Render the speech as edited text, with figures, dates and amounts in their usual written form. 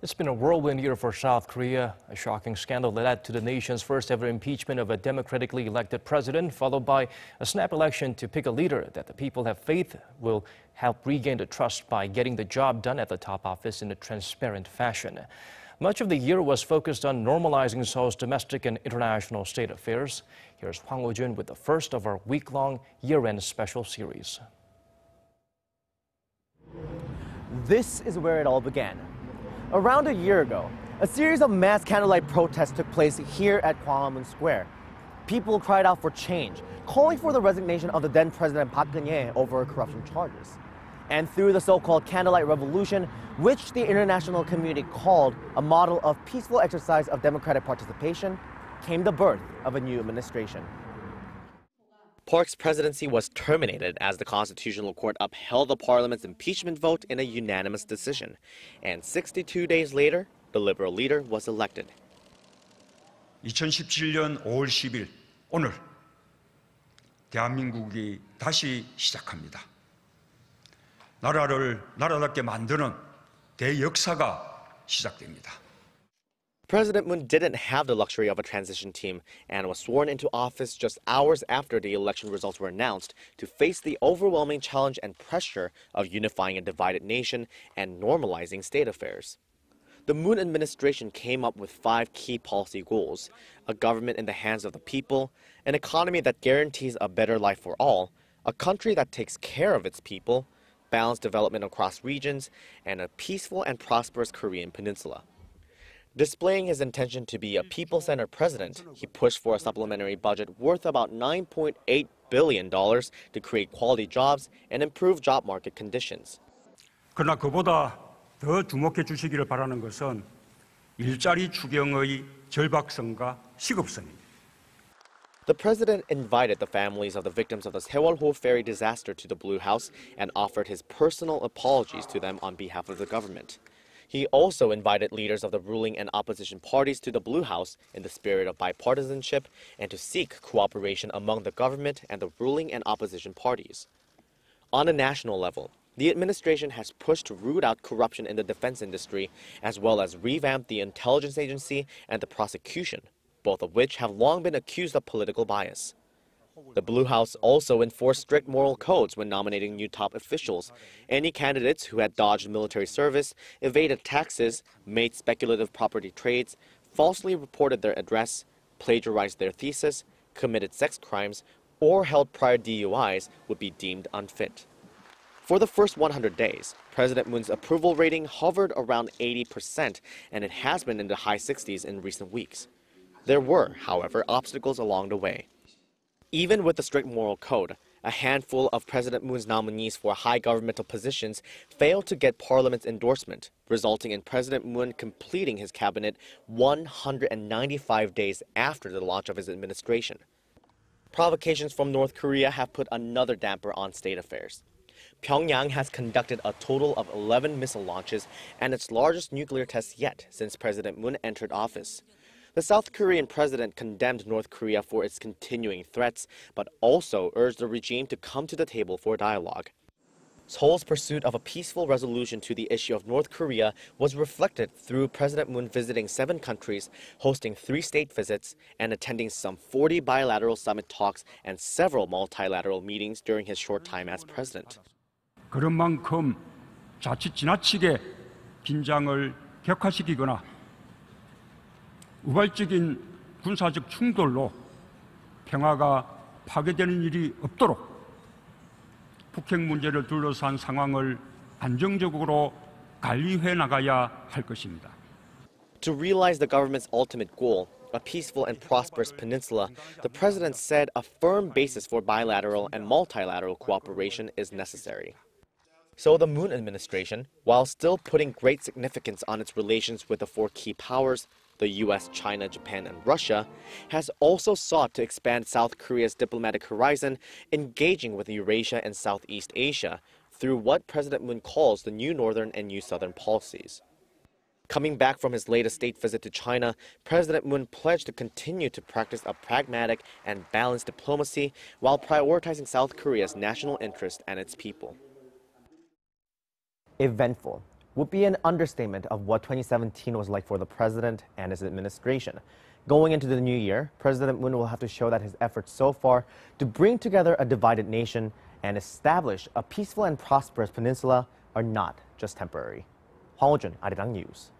It's been a whirlwind year for South Korea, a shocking scandal that led to the nation's first ever impeachment of a democratically elected president, followed by a snap election to pick a leader that the people have faith will help regain the trust by getting the job done at the top office in a transparent fashion. Much of the year was focused on normalizing Seoul's domestic and international state affairs. Here's Hwang Ho-jun with the first of our week-long year-end special series. This is where it all began. Around a year ago, a series of mass candlelight protests took place here at Gwanghwamun Square. People cried out for change, calling for the resignation of the then President Park Geun-hye over corruption charges. And through the so-called candlelight revolution, which the international community called a model of peaceful exercise of democratic participation, came the birth of a new administration. Park's presidency was terminated as the Constitutional Court upheld the parliament's impeachment vote in a unanimous decision. And 62 days later, the liberal leader was elected. 2017년 5월 10일 오늘 대한민국이 다시 시작합니다. 나라를 나라답게 만드는 대역사가 시작됩니다. President Moon didn't have the luxury of a transition team and was sworn into office just hours after the election results were announced to face the overwhelming challenge and pressure of unifying a divided nation and normalizing state affairs. The Moon administration came up with 5 key policy goals: a government in the hands of the people, an economy that guarantees a better life for all, a country that takes care of its people, balanced development across regions, and a peaceful and prosperous Korean peninsula. Displaying his intention to be a people-centered president, he pushed for a supplementary budget worth about $9.8 billion to create quality jobs and improve job market conditions. 그러나 그보다 더 주목해 주시기를 바라는 것은 일자리 추경의 절박성과 시급성입니다. The president invited the families of the victims of the Sewol-ho ferry disaster to the Blue House and offered his personal apologies to them on behalf of the government. He also invited leaders of the ruling and opposition parties to the Blue House in the spirit of bipartisanship and to seek cooperation among the government and the ruling and opposition parties. On a national level, the administration has pushed to root out corruption in the defense industry, as well as revamp the intelligence agency and the prosecution, both of which have long been accused of political bias. The Blue House also enforced strict moral codes when nominating new top officials. Any candidates who had dodged military service, evaded taxes, made speculative property trades, falsely reported their address, plagiarized their thesis, committed sex crimes, or held prior DUIs would be deemed unfit. For the first 100 days, President Moon's approval rating hovered around 80%, and it has been in the high 60s in recent weeks. There were, however, obstacles along the way. Even with the strict moral code, a handful of President Moon's nominees for high governmental positions failed to get Parliament's endorsement, resulting in President Moon completing his cabinet 195 days after the launch of his administration. Provocations from North Korea have put another damper on state affairs. Pyongyang has conducted a total of 11 missile launches and its largest nuclear test yet since President Moon entered office. The South Korean president condemned North Korea for its continuing threats, but also urged the regime to come to the table for dialogue. Seoul's pursuit of a peaceful resolution to the issue of North Korea was reflected through President Moon visiting 7 countries, hosting 3 state visits, and attending some 40 bilateral summit talks and several multilateral meetings during his short time as president. 그런 만큼 자칫 지나치게 긴장을 격화시키거나 우발적인 군사적 충돌로 평화가 파괴되는 일이 없도록 북핵 문제를 둘러싼 상황을 안정적으로 관리해 나가야 할 것입니다. To realize the government's ultimate goal, a peaceful and prosperous peninsula, the president said a firm basis for bilateral and multilateral cooperation is necessary. So the Moon administration, while still putting great significance on its relations with the 4 key powers, the US, China, Japan, and Russia, has also sought to expand South Korea's diplomatic horizon, engaging with Eurasia and Southeast Asia through what President Moon calls the New Northern and New Southern policies. Coming back from his latest state visit to China, President Moon pledged to continue to practice a pragmatic and balanced diplomacy while prioritizing South Korea's national interest and its people. Eventful, would be an understatement of what 2017 was like for the president and his administration. Going into the new year, President Moon will have to show that his efforts so far to bring together a divided nation and establish a peaceful and prosperous peninsula are not just temporary. Hwang Ho-jun, Arirang News.